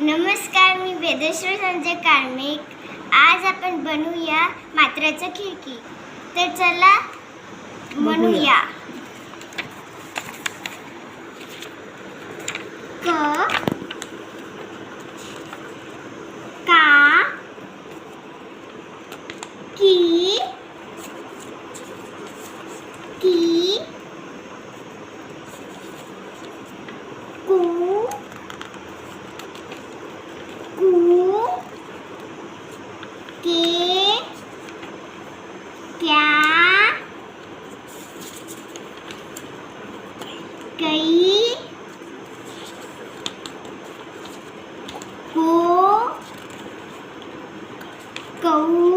नमस्कार, मी वेदेश्वर संजय कार्मिक. आज आपण बनवूया मात्राचं खिडकी. तर चला बनवूया. क का की की कू कू के क्या कई को कऊ